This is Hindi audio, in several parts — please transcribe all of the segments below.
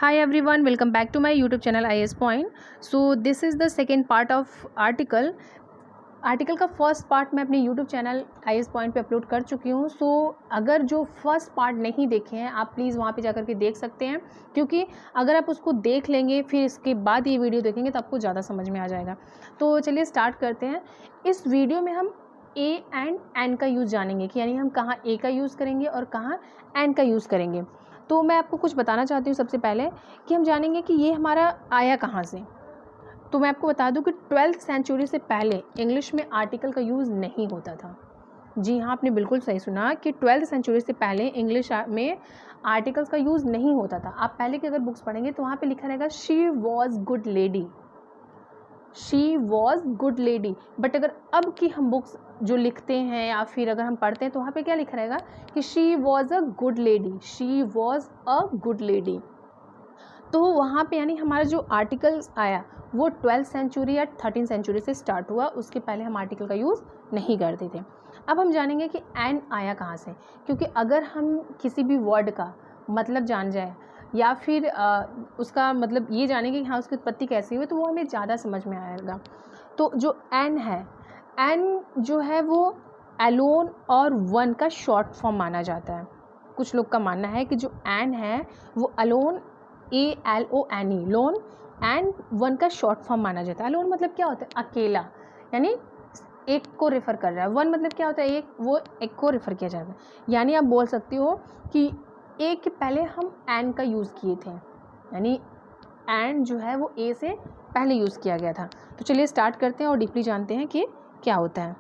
Hi everyone, welcome back to my YouTube channel IS Point. So this is the second part of article का फर्स्ट पार्ट मैं अपने YouTube चैनल IS Point पे अपलोड कर चुकी हूँ. सो अगर जो फर्स्ट पार्ट नहीं देखे हैं आप प्लीज़ वहाँ पे जाकर के देख सकते हैं, क्योंकि अगर आप उसको देख लेंगे फिर इसके बाद ये वीडियो देखेंगे तो आपको ज़्यादा समझ में आ जाएगा. तो चलिए स्टार्ट करते हैं. इस वीडियो में हम ए एंड एन का यूज़ जानेंगे कि यानी हम कहाँ ए का यूज़ करेंगे और कहाँ एन का यूज़ करेंगे. तो मैं आपको कुछ बताना चाहती हूँ सबसे पहले कि हम जानेंगे कि ये हमारा आया कहाँ से. तो मैं आपको बता दूं कि 12th सेंचुरी से पहले इंग्लिश में आर्टिकल का यूज़ नहीं होता था. जी हाँ, आपने बिल्कुल सही सुना कि 12th सेंचुरी से पहले इंग्लिश में आर्टिकल्स का यूज़ नहीं होता था. आप पहले की अगर बुक्स पढ़ेंगे तो वहाँ पे लिखा रहेगा she was good lady, she was good lady. But अगर अब की हम बुक्स जो लिखते हैं या फिर अगर हम पढ़ते हैं तो वहाँ पे क्या लिखा रहेगा कि she was a good lady, she was a good lady. तो वहाँ पे यानी हमारा जो आर्टिकल्स आया वो 12th सेंचुरी या 13th सेंचुरी से स्टार्ट हुआ. उसके पहले हम आर्टिकल का यूज़ नहीं करते थे. अब हम जानेंगे कि एन आया कहाँ से, क्योंकि अगर हम किसी भी वर्ड का मतलब जान जाए या फिर उसका मतलब ये जानेंगे कि हाँ उसकी उत्पत्ति कैसी हुई तो वो हमें ज़्यादा समझ में आएगा. तो जो एन है, एन जो है वो एलोन और वन का शॉर्ट फॉर्म माना जाता है. कुछ लोग का मानना है कि जो एन है वो alone, ALONE, loan, and one का शॉर्ट फॉर्म माना जाता है. लोन मतलब क्या होता है? अकेला, यानी एक को रेफ़र कर रहा है. वन मतलब क्या होता है? एक, वो एक को रेफ़र किया जाता है. यानी आप बोल सकते हो कि ए के पहले हम एन का यूज़ किए थे, यानी एन जो है वो ए से पहले यूज़ किया गया था. तो चलिए स्टार्ट करते हैं और डीपली जानते हैं कि क्या होता है.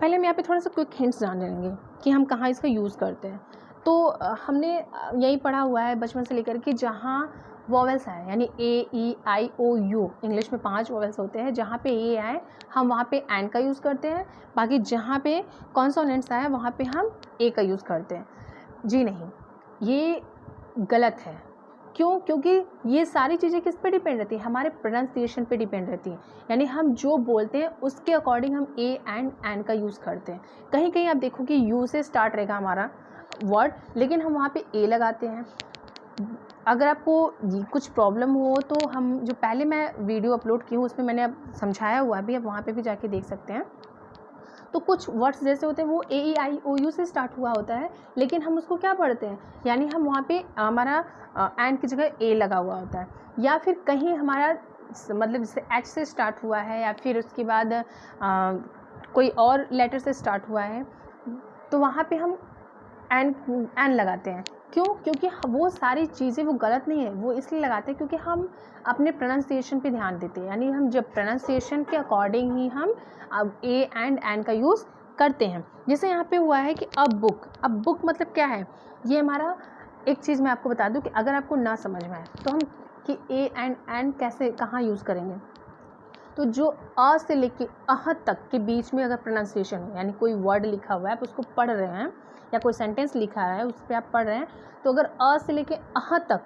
पहले हम यहाँ पे थोड़ा सा क्विक हिंट्स जान लेंगे कि हम कहाँ इसका यूज़ करते हैं. तो हमने यही पढ़ा हुआ है बचपन से लेकर के जहाँ वॉवेल्स आए, यानी AEIOU, इंग्लिश में 5 वॉवेल्स होते हैं. जहाँ पे ए आए हम वहाँ पे एन का यूज़ करते हैं. बाकी जहाँ पे कॉन्सोनेंट्स आए वहाँ पे हम ए का यूज़ करते हैं. जी नहीं, ये गलत है. क्यों? क्योंकि ये सारी चीज़ें किस पे डिपेंड रहती है? हमारे प्रोनाउंसिएशन पे डिपेंड रहती है. यानी हम जो बोलते हैं उसके अकॉर्डिंग हम ए एंड एन का यूज़ करते हैं. कहीं कहीं आप देखो कि यू से स्टार्ट रहेगा हमारा वर्ड, लेकिन हम वहाँ पे ए लगाते हैं. अगर आपको कुछ प्रॉब्लम हो तो हम जो पहले मैं वीडियो अपलोड की हूँ उसमें मैंने अब समझाया हुआ भी, अब वहाँ पे भी जाके देख सकते हैं. तो कुछ वर्ड्स जैसे होते हैं वो AEIOU से स्टार्ट हुआ होता है, लेकिन हम उसको क्या पढ़ते हैं, यानी हम वहाँ पे हमारा एंड की जगह ए लगा हुआ होता है. या फिर कहीं हमारा मतलब जैसे एच से स्टार्ट हुआ है या फिर उसके बाद कोई और लेटर से स्टार्ट हुआ है तो वहाँ पे हम एन लगाते हैं. क्यों? क्योंकि वो सारी चीज़ें वो गलत नहीं है, वो इसलिए लगाते हैं क्योंकि हम अपने प्रोनाउंसिएशन पे ध्यान देते हैं. यानी हम जब प्रोनाउंसिएशन के अकॉर्डिंग ही हम अब ए एंड एन का यूज़ करते हैं. जैसे यहाँ पे हुआ है कि अब बुक, अब बुक मतलब क्या है? ये हमारा, एक चीज़ मैं आपको बता दूँ कि अगर आपको ना समझ में आए तो हम कि ए एंड एन कैसे कहाँ यूज़ करेंगे. तो जो अ से लेके अह तक के बीच में अगर प्रोनाउंसिएशन हो, यानी कोई वर्ड लिखा हुआ है आप उसको पढ़ रहे हैं या कोई सेंटेंस लिखा है उस पर आप पढ़ रहे हैं, तो अगर अ से लेके अह तक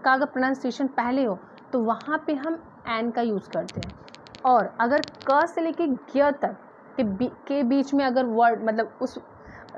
का अगर प्रोनाउंसिएशन पहले हो तो वहाँ पे हम एन का यूज़ करते हैं. और अगर क से लेके ज्ञ तक के बीच में अगर वर्ड मतलब उस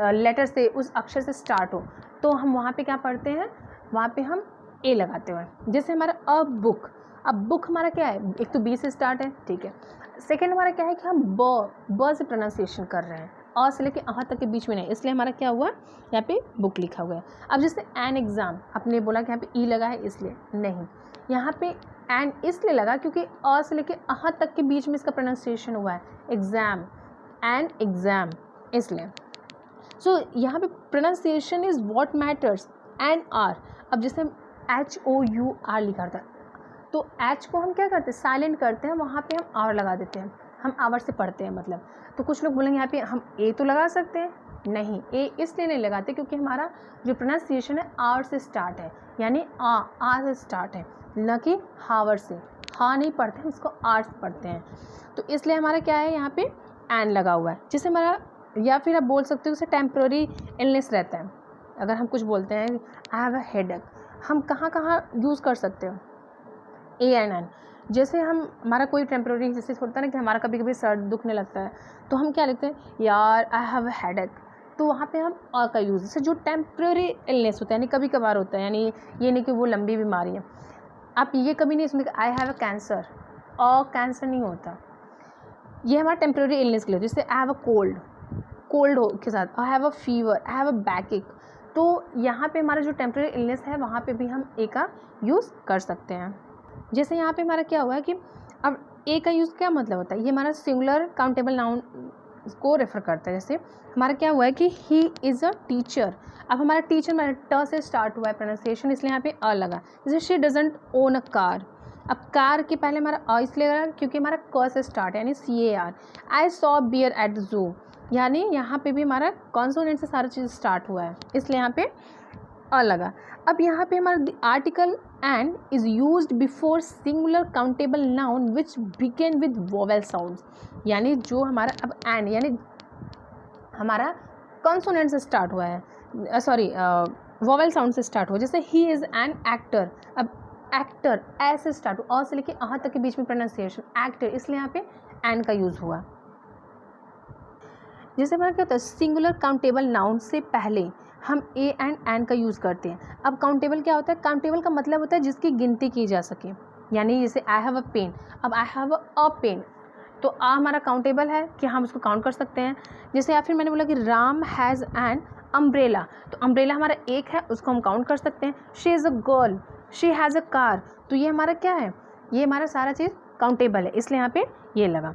लेटर से, उस अक्षर से स्टार्ट हो तो हम वहाँ पे क्या पढ़ते हैं, वहाँ पे हम ए लगाते हुए. जैसे हमारा अ बुक, अब बुक हमारा क्या है, एक तो बी से स्टार्ट है, ठीक है. सेकेंड हमारा क्या है कि हम ब से प्रोनाउंसिएशन कर रहे हैं, अ से लेके अह तक के बीच में नहीं, इसलिए हमारा क्या हुआ, यहाँ पे बुक लिखा हुआ है. अब जैसे एन एग्ज़ाम, आपने बोला कि यहाँ पे ई लगा है इसलिए नहीं, यहाँ पे एन इसलिए लगा क्योंकि अ से लेके अह तक के बीच में इसका प्रोनाउंसिएशन हुआ है, एग्ज़ाम, एन एग्ज़ाम, इसलिए. सो यहाँ पे pronunciation is what matters, an R. अब जैसे HOUR लिखा था तो एच को हम क्या करते हैं, साइलेंट करते हैं, वहाँ पे हम आवर लगा देते हैं, हम आवर से पढ़ते हैं मतलब. तो कुछ लोग बोलेंगे यहाँ पे हम ए तो लगा सकते हैं, नहीं, ए इसलिए नहीं लगाते क्योंकि हमारा जो प्रोनाउंसिएशन है आर से स्टार्ट है, यानी आ से स्टार्ट है, न कि हावर से. हा नहीं पढ़ते हैं, इसको आर से पढ़ते हैं. तो इसलिए हमारा क्या है, यहाँ पे एन लगा हुआ है. जैसे हमारा, या फिर आप बोल सकते हो उसे टेम्प्रोरी इलनेस रहता है. अगर हम कुछ बोलते हैं आई हैव अ हेडेक, हम कहाँ कहाँ यूज़ कर सकते हो, ए एन एन. जैसे हम, हमारा कोई टेम्प्रोरी जैसे होता है ना कि हमारा कभी कभी सर दुखने लगता है तो हम क्या लिखते हैं, यार आई हैव अ हेडेक. तो वहाँ पे हम अ का यूज़, जैसे जो टेम्प्रेरी इलनेस होता है यानी कभी कभार होता है, यानी ये नहीं कि वो लंबी बीमारी है। आप ये कभी नहीं सुनेंगे आई हैव अ कैंसर, कैंसर नहीं होता, ये हमारा टेम्प्रेरी इलनेस के लिए होता है। जैसे I have a cold, cold हो के साथ आई have a fever, I have a back. तो यहाँ पे हमारा जो टेम्प्रेरी इलनेस है वहाँ पे भी हम ए का यूज़ कर सकते हैं। जैसे यहाँ पे हमारा क्या हुआ है कि अब ए का यूज़ क्या मतलब होता है, ये हमारा सिंगुलर काउंटेबल नाउन को रेफर करता है। जैसे हमारा क्या हुआ है कि ही इज़ अ टीचर, अब हमारा टीचर हमारा ट से स्टार्ट हुआ है प्रोनाउंसिएशन, इसलिए यहाँ पे अ लगा। जैसे she doesn't own a car, अब कार के पहले हमारा अ इसलिए लगा क्योंकि हमारा क से स्टार्ट है, यानी CAR। I saw bear at the zoo, यानी यहाँ पे भी हमारा कॉन्सोनेंट से सारा चीज़ स्टार्ट हुआ है, इसलिए यहाँ पे अ लगा। अब यहाँ पे हमारा article and is used before singular countable noun which begin with vowel sounds, यानी जो हमारा अब एंड यानी हमारा कॉन्सोनेंट से स्टार्ट हुआ है, सॉरी वोवेल साउंड से स्टार्ट हुआ। जैसे ही इज़ एन एक्टर, अब एक्टर ऐसे स्टार्ट हुआ, अ से लेके अह तक के बीच में प्रोनाउंसिएशन एक्टर, इसलिए यहाँ पे एन का यूज़ हुआ। जैसे हमारा क्या होता है सिंगुलर काउंटेबल नाउन से पहले हम ए एंड एन का यूज़ करते हैं। अब काउंटेबल क्या होता है, काउंटेबल का मतलब होता है जिसकी गिनती की जा सके, यानी जैसे आई हैव अ पेन, अब आई हैव अ पेन, तो आ हमारा काउंटेबल है कि हम उसको काउंट कर सकते हैं। जैसे या फिर मैंने बोला कि राम हैज़ एन अम्ब्रेला, तो अम्ब्रेला हमारा एक है, उसको हम काउंट कर सकते हैं। She is a girl, she has a car, तो ये हमारा क्या है, ये हमारा सारा चीज़ काउंटेबल है, इसलिए यहाँ पे ये लगा।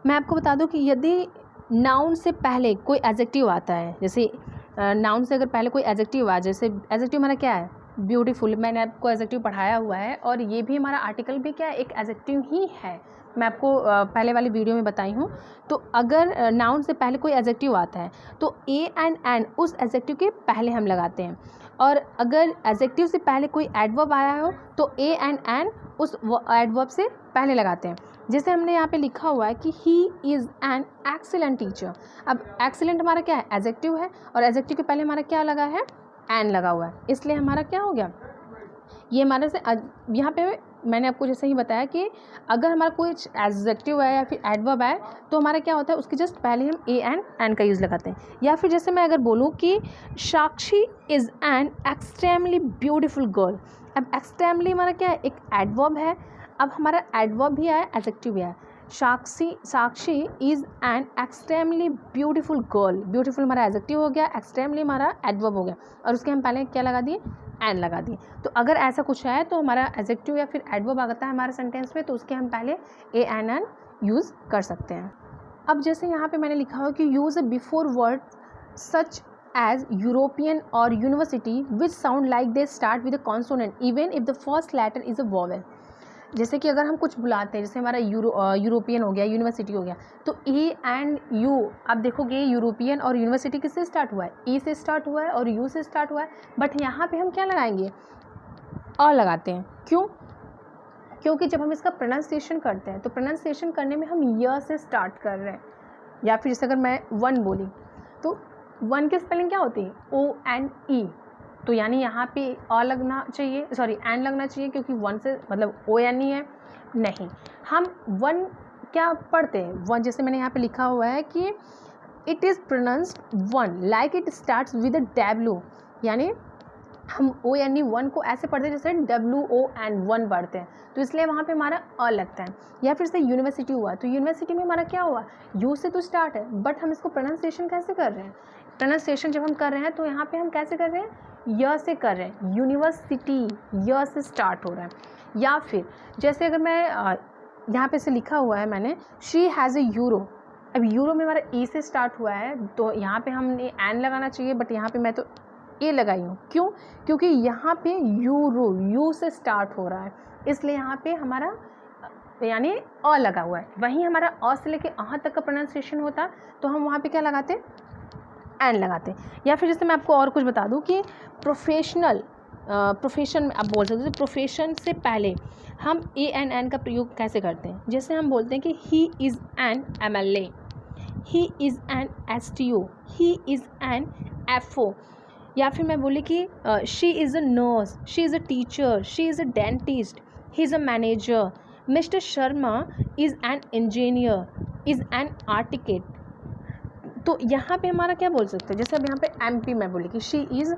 मैं आपको बता दूं कि यदि नाउन से पहले कोई एडजेक्टिव आता है, जैसे नाउन से अगर पहले कोई एडजेक्टिव आ, जैसे एडजेक्टिव हमारा क्या है ब्यूटीफुल, मैंने आपको एडजेक्टिव पढ़ाया हुआ है, और ये भी हमारा आर्टिकल भी क्या है एक एडजेक्टिव ही है, मैं आपको पहले वाली वीडियो में बताई हूँ। तो अगर नाउन से पहले कोई एडजेक्टिव आता है तो ए एंड एन उस एडजेक्टिव के पहले हम लगाते हैं, और अगर एडजेक्टिव से पहले कोई एडवर्ब आया हो तो ए एंड एन उस एडवर्ब से पहले लगाते हैं। जैसे हमने यहाँ पे लिखा हुआ है कि he is an excellent teacher, अब एक्सीलेंट हमारा क्या है एडजेक्टिव है, और एडजेक्टिव के पहले हमारा क्या लगा है एन लगा हुआ है, इसलिए हमारा क्या हो गया ये हमारे से। यहाँ पे मैंने आपको जैसे ही बताया कि अगर हमारा कोई एडजेक्टिव है या फिर एडवर्ब है तो हमारा क्या होता है उसके जस्ट पहले हम ए एंड एन का यूज़ लगाते हैं। या फिर जैसे मैं अगर बोलूँ कि Sakshi is an extremely beautiful girl, अब एक्सट्रीमली हमारा क्या है एक एडवर्ब है, अब हमारा एडवर्ब भी आया एडजेक्टिव भी आया। Sakshi is an extremely beautiful girl, beautiful हमारा एडजेक्टिव हो गया, एक्सट्रीमली हमारा एडवर्ब हो गया, और उसके हम पहले क्या लगा दिए एन लगा दिए। तो अगर ऐसा कुछ है तो हमारा एडजेक्टिव या फिर एडवर्ब आता है हमारे सेंटेंस में, तो उसके हम पहले ए एन एन यूज़ कर सकते हैं। अब जैसे यहाँ पे मैंने लिखा हो कि use before word such as European और university which sound like they start with a consonant even if the first letter is a vowel. जैसे कि अगर हम कुछ बुलाते हैं, जैसे हमारा यूरोपियन हो गया, यूनिवर्सिटी हो गया, तो ए एंड यू, आप देखोगे यूरोपियन और यूनिवर्सिटी किससे स्टार्ट हुआ है ई से स्टार्ट हुआ है और यू से स्टार्ट हुआ है, बट यहाँ पे हम क्या लगाएंगे अ लगाते हैं। क्यों, क्योंकि जब हम इसका प्रोनाउंसिएशन करते हैं तो प्रोनाउंसिएशन करने में हम य से स्टार्ट कर रहे हैं। या फिर जैसे अगर मैं वन बोली तो वन की स्पेलिंग क्या होती है ONE, तो यानी यहाँ पे अ लगना चाहिए, सॉरी एन लगना चाहिए, क्योंकि वन से मतलब ONE है नहीं, हम वन क्या पढ़ते हैं वन, जैसे मैंने यहाँ पे लिखा हुआ है कि it is pronounced one like it starts with a W, यानी हम ONE वन को ऐसे पढ़ते हैं जैसे WON पढ़ते हैं, तो इसलिए वहाँ पे हमारा अ लगता है। या फिर से यूनिवर्सिटी हुआ, तो यूनिवर्सिटी में हमारा क्या हुआ यू से तो स्टार्ट है, बट हम इसको प्रोनाउंसिएशन कैसे कर रहे हैं, प्रोनाउंसिएशन जब हम कर रहे हैं तो यहाँ पे हम कैसे कर रहे हैं य से कर रहे हैं, यूनिवर्सिटी य से स्टार्ट हो रहा है। या फिर जैसे अगर मैं यहाँ पे से लिखा हुआ है मैंने शी हैज़ ए यूरो, अब यूरो में हमारा ई से स्टार्ट हुआ है तो यहाँ पे हमने एन लगाना चाहिए, बट यहाँ पे मैं तो ए लगाई हूँ। क्यों, क्योंकि यहाँ पे यूरो यू से स्टार्ट हो रहा है, इसलिए यहाँ पे हमारा यानी अ लगा हुआ है। वहीं हमारा अ से लेके अह तक का प्रोनाउंसिएशन होता तो हम वहाँ पे क्या लगाते एन लगाते। या फिर जैसे मैं आपको और कुछ बता दूँ कि प्रोफेशन में आप बोल सकते हो, प्रोफेशन से पहले हम ANN का प्रयोग कैसे करते हैं। जैसे हम बोलते हैं कि he is an MLA, he is an STO, he is an FO। या फिर मैं बोली कि she is a nurse, she is a teacher, she is a dentist, he is a manager, mister Sharma is an engineer, is an architect. तो यहाँ पे हमारा क्या बोल सकते हैं, जैसे अब यहाँ पे MP मैं बोली कि शी इज़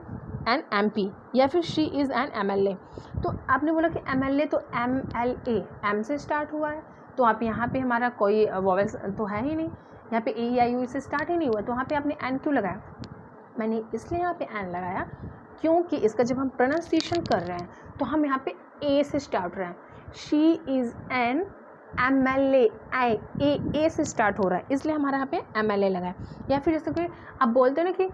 एन MP या फिर शी इज़ एन MLA। तो आपने बोला कि MLA, तो MLA M से स्टार्ट हुआ है, तो आप यहाँ पे हमारा कोई वॉवेल्स तो है ही नहीं, यहाँ पे AEIOU से स्टार्ट ही नहीं हुआ, तो वहाँ पे आपने N क्यों लगाया? मैंने इसलिए यहाँ पे N लगाया क्योंकि इसका जब हम प्रोनाउंसिएशन कर रहे हैं तो हम यहाँ पे A से स्टार्ट रहे हैं। शी इज़ एन MLA, ए से स्टार्ट हो रहा है, इसलिए हमारा यहाँ पे MLA लगा है। या फिर जैसे कोई आप बोलते हैं ना कि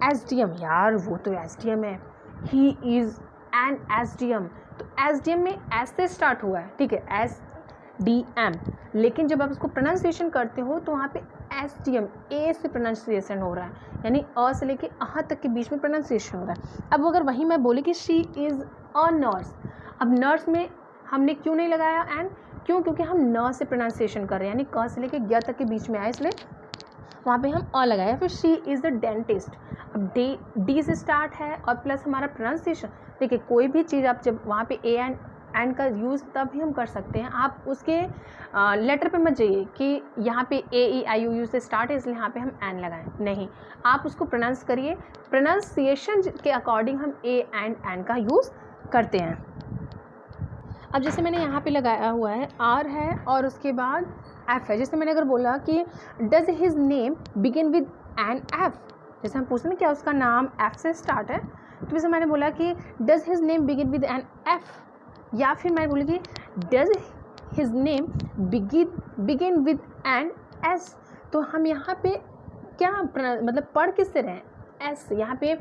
SDM, यार वो तो SDM है, ही इज़ एन SDM, तो SDM में S से स्टार्ट हुआ है, ठीक है, SDM, लेकिन जब आप उसको प्रोनाउंसिएशन करते हो तो वहाँ पे SDM A से प्रोनाउंसिएशन हो रहा है, यानी अ से लेके अह तक के बीच में प्रोनाउंसिएशन हो रहा है। अब अगर वहीं मैं बोली कि शी इज़ अ नर्स, अब नर्स में हमने क्यों नहीं लगाया एन? क्योंकि हम न से प्रोनाउंसिएशन कर रहे हैं, यानी क से लेके ग तक के बीच में आए, इसलिए वहाँ पे हम अ लगाया। फिर शी इज़ द डेंटिस्ट, अब डी से स्टार्ट है और प्लस हमारा प्रोनाउंसिएशन। देखिए कोई भी चीज़ आप जब वहाँ पे ए एंड का यूज़ तभी हम कर सकते हैं, आप उसके लेटर पे मत जाइए कि यहाँ पे AEIOU से स्टार्ट है इसलिए यहाँ पे हम एन लगाएं, नहीं, आप उसको प्रोनाउंस करिए, प्रोनाउंसिएशन के अकॉर्डिंग हम ए एंड एन का यूज़ करते हैं। अब जैसे मैंने यहाँ पे लगाया हुआ है R है और उसके बाद F है, जैसे मैंने अगर बोला कि does his name begin with an F, जैसे हम पूछते हैं क्या उसका नाम F से स्टार्ट है, तो जैसे मैंने बोला कि does his name begin with an F, या फिर मैं बोली कि does his name begin with an S, तो हम यहाँ पे क्या मतलब पढ़ किससे रहे हैं? S, यहाँ पे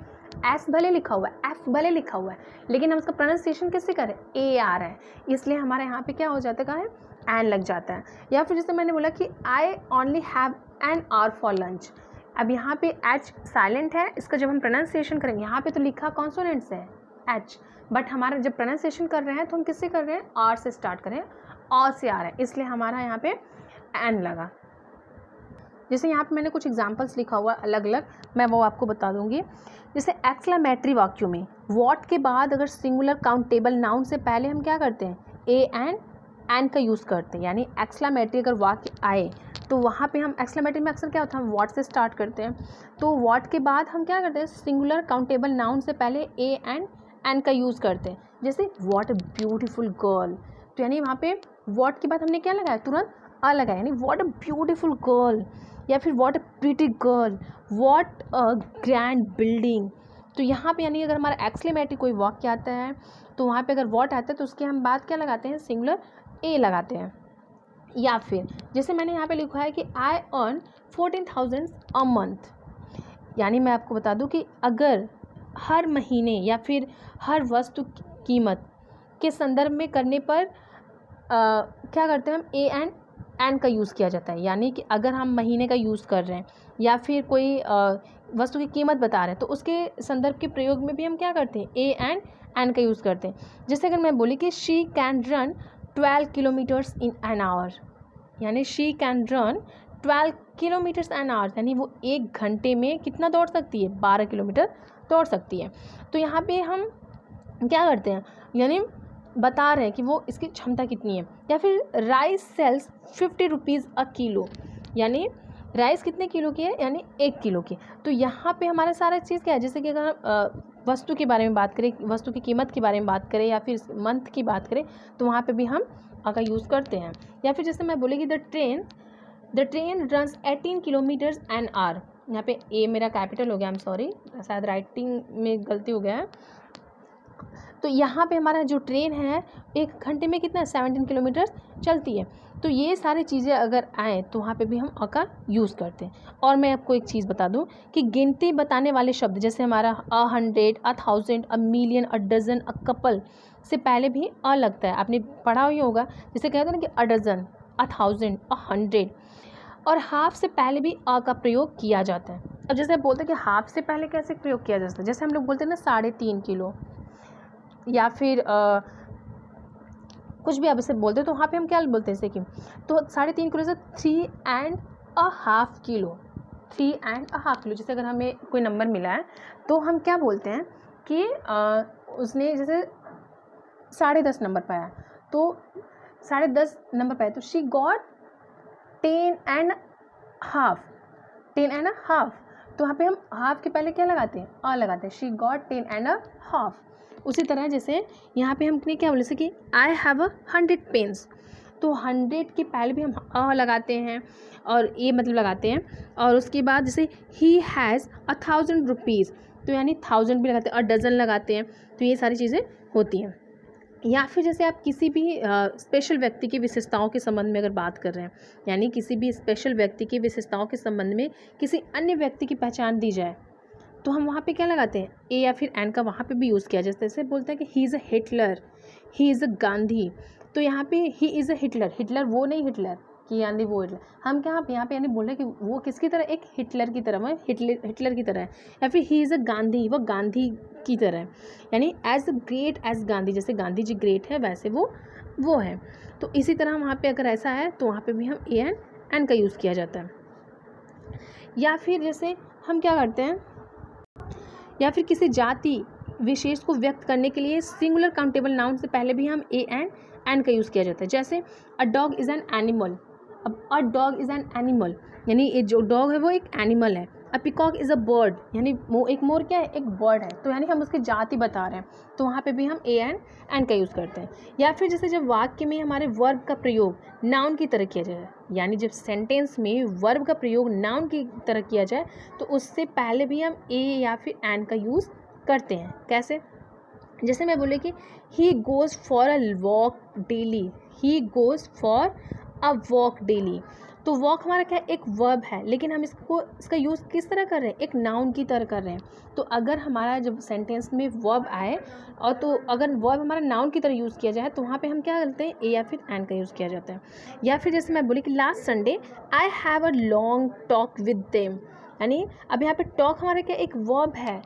S भले लिखा हुआ है, F भले लिखा हुआ है, लेकिन हम उसका प्रोनाउंसिएशन किससे करें? A आ रहा है, इसलिए हमारे यहाँ पे क्या हो जाता है? एन लग जाता है। या फिर जैसे मैंने बोला कि I only have an hour for lunch, अब यहाँ पे H साइलेंट है, इसका जब हम प्रोनाउंसिएशन करेंगे, यहाँ पे तो लिखा कॉन्सोनेंट से है H, बट हमारा जब प्रोनाउंसिएशन कर रहे हैं तो हम किससे कर रहे हैं? R से स्टार्ट करें, और से आ रहा है, इसलिए हमारा यहाँ पे एन लगा। जैसे यहाँ पे मैंने कुछ एग्जांपल्स लिखा हुआ अलग अलग, मैं वो आपको बता दूंगी। जैसे एक्सक्लेमेटरी वाक्यों में व्हाट के बाद अगर सिंगुलर काउंटेबल नाउन से पहले हम क्या करते हैं? ए एन का यूज़ करते हैं, यानी एक्सक्लेमेटरी अगर वाक्य आए तो वहाँ पे हम एक्सक्लेमेटरी में अक्सर क्या होता है? हम व्हाट से स्टार्ट करते हैं, तो व्हाट के बाद हम क्या करते हैं? सिंगुलर काउंटेबल नाउन से पहले ए एन का यूज़ करते हैं। जैसे व्हाट अ ब्यूटीफुल गर्ल, तो यानी वहाँ पे व्हाट के बाद हमने क्या लगाया? तुरंत अ लगाया, यानी व्हाट अ ब्यूटीफुल गर्ल, या फिर what a pretty girl, what a grand building. तो यहाँ पे यानी अगर हमारा एक्सक्लेमेटरी कोई वाक्य आता है तो वहाँ पे अगर व्हाट आता है तो उसकी हम बात क्या लगाते हैं? सिंगुलर ए लगाते हैं। या फिर जैसे मैंने यहाँ पे लिखा है कि आई अर्न 14,000 अ मंथ, यानी मैं आपको बता दूँ कि अगर हर महीने या फिर हर वस्तु की कीमत के संदर्भ में करने पर क्या करते हैं हम? ए एन का यूज़ किया जाता है, यानी कि अगर हम महीने का यूज़ कर रहे हैं या फिर कोई वस्तु की कीमत बता रहे हैं तो उसके संदर्भ के प्रयोग में भी हम क्या करते हैं? ए एन का यूज़ करते हैं। जैसे अगर मैं बोली कि she can run 12 kilometres in an hour, यानी she can run 12 kilometres an hour, यानी वो 1 घंटे में कितना दौड़ सकती है? 12 किलोमीटर दौड़ सकती है। तो यहाँ पे हम क्या करते हैं? यानी बता रहे हैं कि वो इसकी क्षमता कितनी है। या फिर rice sells 50 rupees a kilo, यानी राइस कितने किलो की है? यानी 1 किलो की। तो यहाँ पे हमारा सारा चीज़ क्या है? जैसे कि अगर वस्तु के बारे में बात करें, वस्तु की कीमत के बारे में बात करें या फिर मंथ की बात करें तो वहाँ पे भी हम अ का यूज़ करते हैं। या फिर जैसे मैं बोलेगी the train runs 18 kilometres an our, यहाँ पे ए मेरा कैपिटल हो गया, आई एम सॉरी, शायद राइटिंग में गलती हो गया है। तो यहाँ पे हमारा जो ट्रेन है 1 घंटे में कितना? 17 किलोमीटर चलती है। तो ये सारी चीज़ें अगर आएँ तो वहाँ पे भी हम अ का यूज़ करते हैं। और मैं आपको एक चीज़ बता दूँ कि गिनती बताने वाले शब्द जैसे हमारा 100, 1000, a million, a dozen, a couple से पहले भी अ लगता है। आपने पढ़ा ही होगा, जैसे कहते हैं ना कि अ डज़न, 1000, 100, और हाफ से पहले भी अ का प्रयोग किया जाता है। अब जैसे आप बोलते हैं कि हाफ से पहले कैसे प्रयोग किया जाता है? जैसे हम लोग बोलते हैं ना 3.5 किलो, या फिर कुछ भी आप इसे बोलते हैं तो वहाँ पे हम क्या बोलते हैं जैसे कि, तो 3.5 किलो से 3.5 किलो, 3.5 किलो। जैसे अगर हमें कोई नंबर मिला है तो हम क्या बोलते हैं कि उसने जैसे 10.5 नंबर पाया, तो 10.5 नंबर पाया तो शी गॉट 10.5, 10 एंड हाफ, तो वहाँ पे हम हाफ के पहले क्या लगाते हैं, अ लगाते हैं, शी गॉट 10 एंड हाफ। उसी तरह जैसे यहाँ पे हमने क्या बोले, जैसे कि आई हैव 100 पेन्स, तो 100 के पहले भी हम अ लगाते हैं और ए मतलब लगाते हैं, और उसके बाद जैसे ही हैज़ 1000 रुपीज़, तो यानी 1000 भी लगाते हैं और डज़न लगाते हैं, तो ये सारी चीज़ें होती हैं। या फिर जैसे आप किसी भी स्पेशल व्यक्ति की विशेषताओं के संबंध में अगर बात कर रहे हैं, यानी किसी भी स्पेशल व्यक्ति की विशेषताओं के संबंध में किसी अन्य व्यक्ति की पहचान दी जाए, तो हम वहाँ पे क्या लगाते हैं, ए या फिर एन का वहाँ पे भी यूज़ किया, जैसे बोलते हैं कि he is a Hitler, he is a Gandhi, तो यहाँ पे he is a Hitler, Hitler वो नहीं हिटलर कि यानी वो हिटलर, हम क्या यहाँ पे यानी बोल रहे हैं कि वो किसकी तरह, एक हिटलर की तरह, हिटलर की तरह है। या फिर ही इज़ अ गांधी, वो गांधी की तरह है, यानी एज ग्रेट एज गांधी, जैसे गांधी जी ग्रेट है वैसे वो है। तो इसी तरह वहाँ पे अगर ऐसा है तो वहाँ पे भी हम ए एंड एन का यूज़ किया जाता है। या फिर जैसे हम क्या करते हैं, या फिर किसी जाति विशेष को व्यक्त करने के लिए सिंगुलर काउंटेबल नाउन से पहले भी हम ए एंड एन का यूज़ किया जाता है। जैसे a dog is an animal, अब a dog is an animal यानी ये जो डॉग है वो एक एनिमल है। A peacock is a bird, यानी एक मोर क्या है, एक बर्ड है, तो यानी हम उसकी जाति बता रहे हैं, तो वहाँ पे भी हम ए एंड एन का यूज़ करते हैं। या फिर जैसे जब वाक्य में हमारे वर्ब का प्रयोग नाउन की तरह किया जाए, यानी जब सेंटेंस में वर्ब का प्रयोग नाउन की तरह किया जाए, तो उससे पहले भी हम ए या फिर एन का यूज़ करते हैं। कैसे, जैसे मैं बोले कि he goes for a walk daily, he goes for a walk daily, तो वॉक हमारा क्या है, एक वर्ब है, लेकिन हम इसका यूज़ किस तरह कर रहे हैं, एक नाउन की तरह कर रहे हैं। तो अगर हमारा जब सेंटेंस में वर्ब आए और तो अगर वर्ब हमारा नाउन की तरह यूज़ किया जाए, तो वहाँ पे हम क्या करते हैं, ए या फिर एन का यूज़ किया जाता है। या फिर जैसे मैं बोली कि last Sunday I have a long talk with them, यानी अब यहाँ पे टॉक हमारा क्या, एक वर्ब है,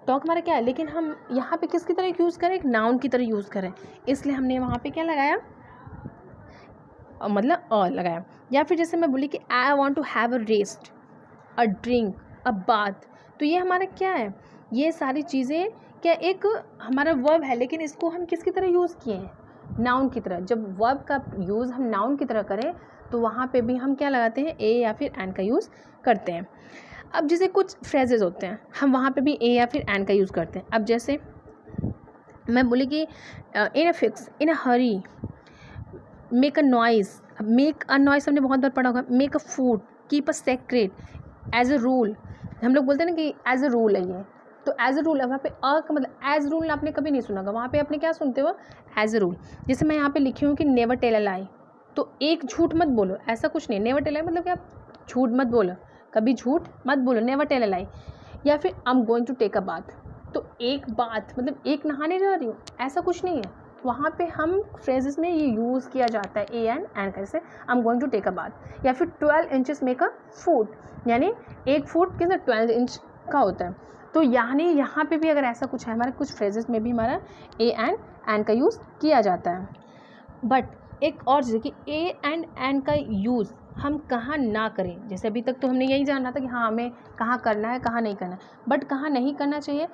टॉक हमारा क्या है, लेकिन हम यहाँ पे किसकी तरह यूज़ करें, एक नाउन की तरह यूज़ करें, इसलिए हमने वहाँ पे क्या लगाया, मतलब अ लगाया। या फिर जैसे मैं बोली कि I want to have a rest, a drink, a bath, तो ये हमारा क्या है, ये सारी चीज़ें क्या एक हमारा वर्ब है, लेकिन इसको हम किसकी तरह यूज़ किए हैं, नाउन की तरह। जब वर्ब का यूज़ हम नाउन की तरह करें, तो वहाँ पे भी हम क्या लगाते हैं, ए या फिर एन का यूज़ करते हैं। अब जैसे कुछ फ्रेजेस होते हैं, हम वहाँ पे भी ए या फिर एन का यूज़ करते हैं। अब जैसे मैं बोली कि in a fix, in a hurry, make a noise, make a noise हमने बहुत बार पढ़ा होगा, make a food, keep a secret, as a rule, हम लोग बोलते हैं ना कि एज अ रूल है ये, तो एज अ रूल है, वहाँ पे अ का मतलब एज रूल आपने कभी नहीं सुना होगा, वहाँ पे आपने क्या सुनते हो, एज अ रूल। जैसे मैं यहाँ पे लिखी हूँ कि नेवर टेल अ लाई, तो एक झूठ मत बोलो, ऐसा कुछ नहीं, नेवर टेल अ लाई मतलब कि आप झूठ मत बोलो, कभी झूठ मत बोलो, नेवर टेल अ लाई। या फिर I am going to take a bath, तो एक बात मतलब एक नहाने जा रही हूँ, ऐसा कुछ नहीं है, वहाँ पे हम फ्रेजेस में ये यूज़ किया जाता है ए एंड कैसे, I am going to take a bath. या फिर 12 इंचेस मेक अ फूट, यानी एक फुट कितना 12 इंच का होता है, तो यानी यहाँ पे भी अगर ऐसा कुछ है, हमारे कुछ फ्रेजेस में भी हमारा ए एंड का यूज़ किया जाता है। बट एक और चीज़ कि ए एंड एन का यूज़ हम कहाँ ना करें, जैसे अभी तक तो हमने यही जाना था कि हाँ हमें कहाँ करना है कहाँ नहीं करना है, बट कहाँ नहीं करना चाहिए,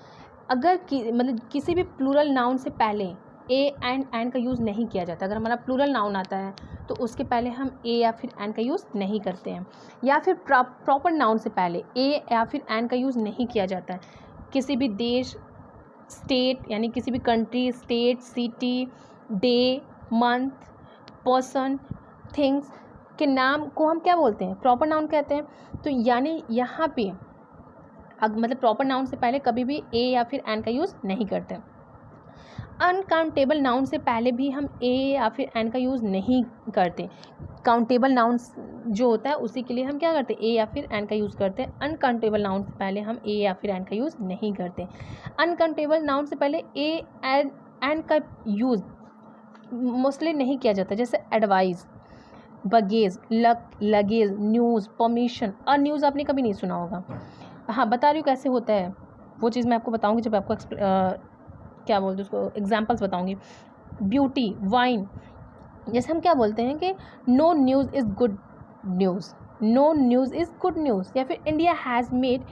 अगर मतलब किसी भी प्लूरल नाउन से पहले ए एंड एन का यूज़ नहीं किया जाता। अगर हमारा प्लूरल नाउन आता है तो उसके पहले हम ए या फिर एन का यूज़ नहीं करते हैं। या फिर प्रॉपर नाउन से पहले ए या फिर एन का यूज़ नहीं किया जाता है। किसी भी देश, स्टेट यानी किसी भी country, state, city, day, month, person, things के नाम को हम क्या बोलते हैं, प्रॉपर नाउन कहते हैं। तो यानी यहाँ पे मतलब प्रॉपर नाउन से पहले कभी भी ए या फिर एन का यूज़ नहीं करते। अनकाउंटेबल नाउन से पहले भी हम ए या फिर एन का यूज़ नहीं करते। काउंटेबल नाउन जो होता है उसी के लिए हम क्या करते हैं, ए या फिर एन का यूज़ करते हैं। अनकाउंटेबल नाउन से पहले हम ए या फिर एन का यूज़ नहीं करते। अनकाउंटेबल नाउन से पहले ए एन का यूज़ मोस्टली नहीं किया जाता, जैसे advice, baggage, luggage, news, permission. और न्यूज़ आपने कभी नहीं सुना होगा, हाँ बता रही हूँ कैसे होता है, वो चीज़ मैं आपको बताऊँगी जब आपको क्या बोलते हैं उसको एग्जांपल्स बताऊँगी। ब्यूटी, वाइन, जैसे हम क्या बोलते हैं कि no news is good news, no news is good news. या फिर India has made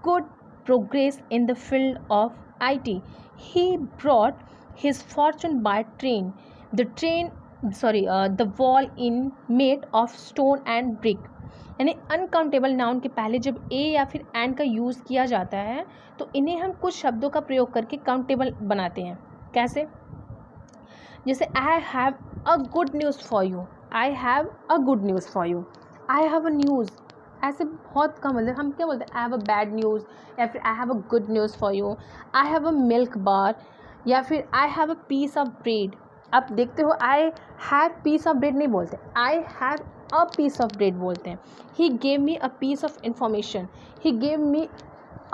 good progress in the field of IT, he brought his fortune by train, the train the wall in made of stone and brick. यानी अनकाउंटेबल नाउन के पहले जब ए या फिर एंड का यूज़ किया जाता है तो इन्हें हम कुछ शब्दों का प्रयोग करके काउंटेबल बनाते हैं। कैसे? जैसे I have a good news for you, I have a good news for you, I have a news, ऐसे बहुत कम, मतलब हम क्या बोलते हैं, I have a bad news या फिर I have a good news for you, I have a milk bar या फिर I have a piece of bread. आप देखते हो I have piece of bread नहीं बोलते, I have a piece of bread बोलते हैं। He gave me a piece of information, he gave me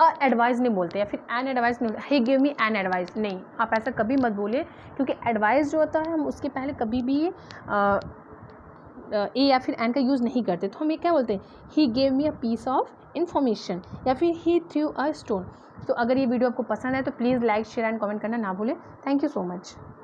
a advice नहीं बोलते, या फिर एन एडवाइस नहीं बोलते, he give me an advice नहीं, आप ऐसा कभी मत बोलिए, क्योंकि एडवाइस जो होता है हम उसके पहले कभी भी ए या फिर एन का यूज़ नहीं करते। तो हम ये क्या बोलते हैं, he gave me a piece of information या फिर ही थ्रू अ स्टोन। तो अगर ये वीडियो आपको पसंद है तो please like share and comment करना ना भूलें। Thank you so much.